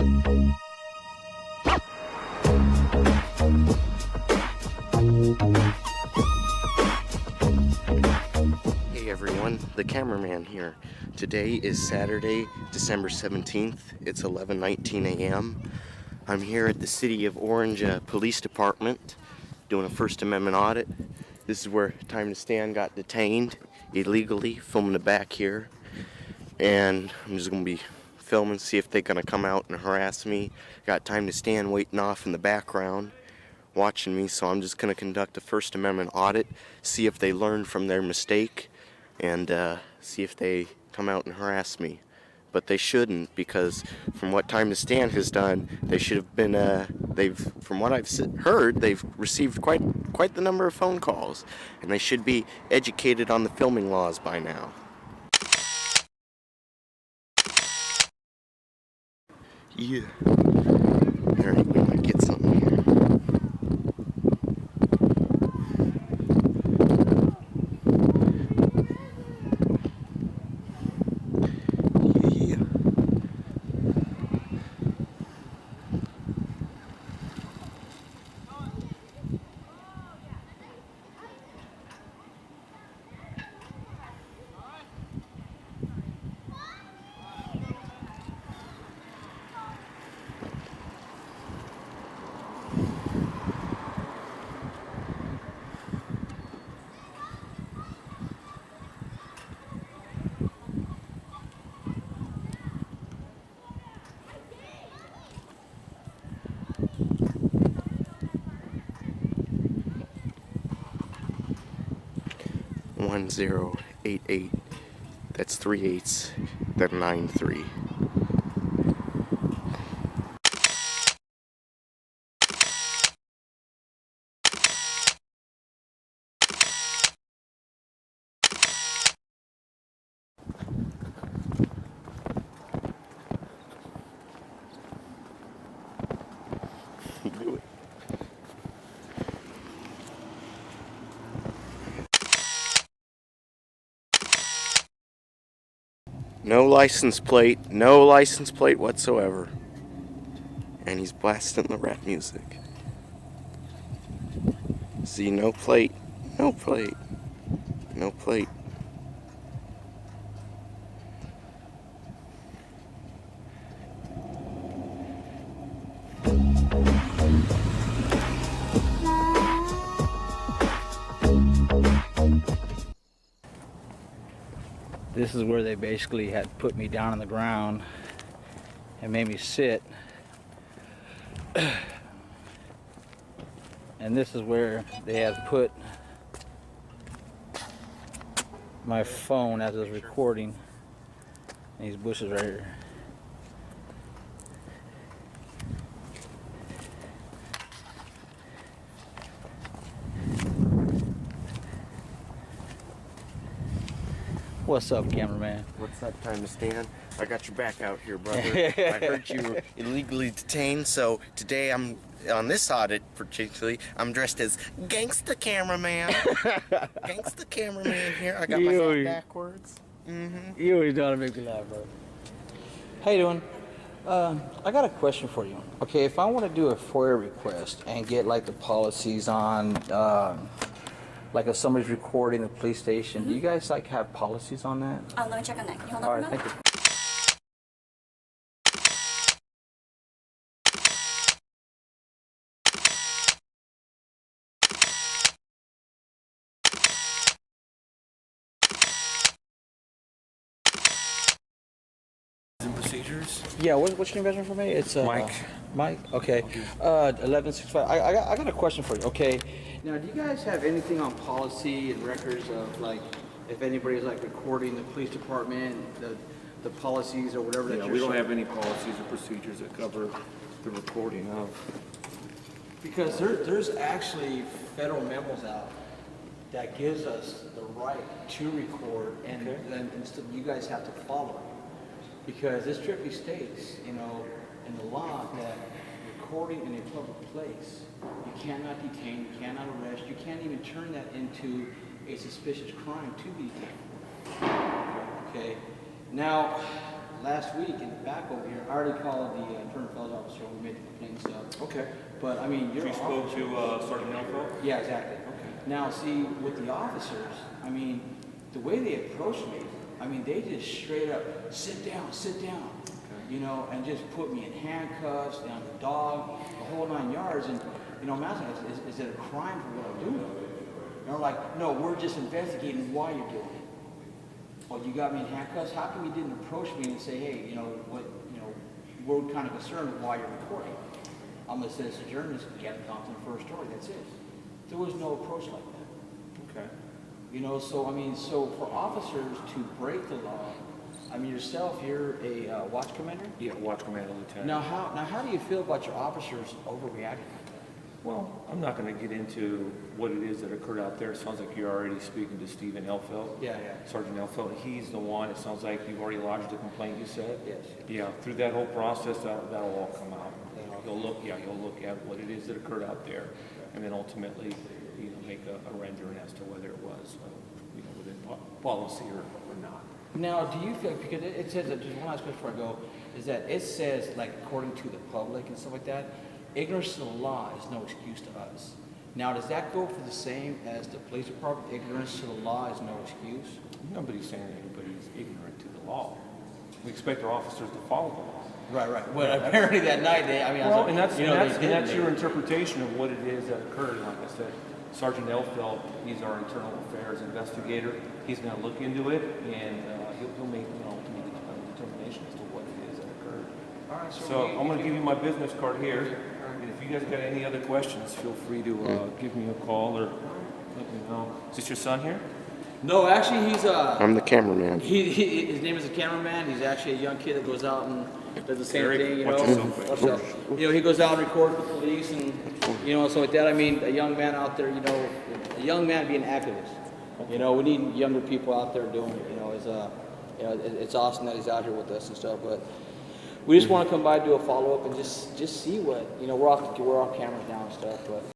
Hey everyone, the cameraman here. Today is Saturday, December 17th. It's 11:19 a.m. I'm here at the City of Orange Police Department doing a First Amendment audit. This is where Time to Stand got detained illegally, filming the back here. And I'm just going to be filming, see if they're going to come out and harass me. Got Time to Stand waiting off in the background, watching me, so I'm just going to conduct a First Amendment audit, see if they learn from their mistake, and see if they come out and harass me. But they shouldn't, because from what Time to Stand has done, they should have been, from what I've heard, they've received quite the number of phone calls, and they should be educated on the filming laws by now. Yeah. Alright, we might get something here. Yeah. $1088. That's 3/8. Then 93. Do it. No license plate whatsoever. And he's blasting the rap music. See, no plate. No plate. This is where they basically had put me down on the ground and made me sit. And this is where they had put my phone as I was recording. These bushes right here. What's up, cameraman? What's up, Time to Stand? I got your back out here, brother. I heard you were illegally detained, so today I'm on this audit particularly. I'm dressed as gangsta cameraman. Gangsta cameraman here. I got my hat backwards. You always know how to make me laugh, bro. How you doing? I got a question for you. Okay, if I want to do a FOIA request and get like the policies on, like if somebody's recording the police station, do you guys like have policies on that? Let me check on that. Can you hold on All for a right, minute? thank you. Procedures. Yeah, what's your name for me? It's Mike. Mike. Okay. 1165. I got a question for you. Okay. Now, do you guys have anything on policy and records of like if anybody's like recording the police department, the policies or whatever that Yeah, you're we don't showing? have any policies or procedures that cover the recording of. Because there's actually federal memos out that gives us the right to record, and then instead you guys have to follow it. Because it strictly states, you know, in the law that recording in a public place, you cannot detain, you cannot arrest, you can't even turn that into a suspicious crime to be detained. Okay. Now, last week in the back over here, I already called the internal affairs officer when we made the complaint and stuff. Okay. But I mean, You spoke to Sergeant Elfo? Yeah, exactly. Okay. Now, see, with the officers, I mean, the way they approached me, I mean, they just straight up, sit down, you know, and just put me in handcuffs, down the dog, the whole 9 yards. And, you know, I'm asking, is it a crime for what I'm doing? And they're like, no, we're just investigating why you're doing it. Oh, you got me in handcuffs? How come you didn't approach me and say, hey, you know, we're kind of concerned with why you're recording? I'm a citizen journalist, get it on to the first story, that's it. There was no approach like that. Okay. You know, so I mean, so for officers to break the law, I mean, yourself, you're a watch commander? Yeah, watch commander lieutenant. Now how do you feel about your officers overreacting? Well, I'm not going to get into what it is that occurred out there. It sounds like you're already speaking to Stephen Elfeld. Yeah. Sergeant Elfeld, he's the one. It sounds like you've already lodged a complaint, you said? Yes. Yeah, through that whole process, that'll all come out. He'll look at what it is that occurred out there, and then ultimately, you know, make a rendering as to whether it was, you know, within policy or not. Now, do you feel, because it says, that just one last question before I go, is that it says, like, according to the public and stuff like that, ignorance of the law is no excuse to us. Now, does that go for the same as the police department? Ignorance to the law is no excuse? Nobody's saying anybody's ignorant to the law. We expect our officers to follow the law. Right. Well, apparently that night, Well, and that's, you know, and that's your interpretation of what it is that occurred. Like I said, Sergeant Elfeld, he's our internal affairs investigator. He's going to look into it, and he'll make an ultimate determination as to what it is that occurred. All right, So I'm going to give you my business card here, and if you guys got any other questions, feel free to give me a call or let me know. Is this your son here? No, actually, he's I'm the cameraman. his name is a cameraman. He's actually a young kid that goes out and does the same Eric, thing. You watch know, yourself, Watch out. You know, he goes out and records the police and you know, so like that. I mean, a young man out there. You know, a young man being an activist. You know, we need younger people out there doing it. You know, you know, it's awesome that he's out here with us and stuff. But we just want to come by, do a follow up, and just see what you know. We're off cameras now and stuff, but.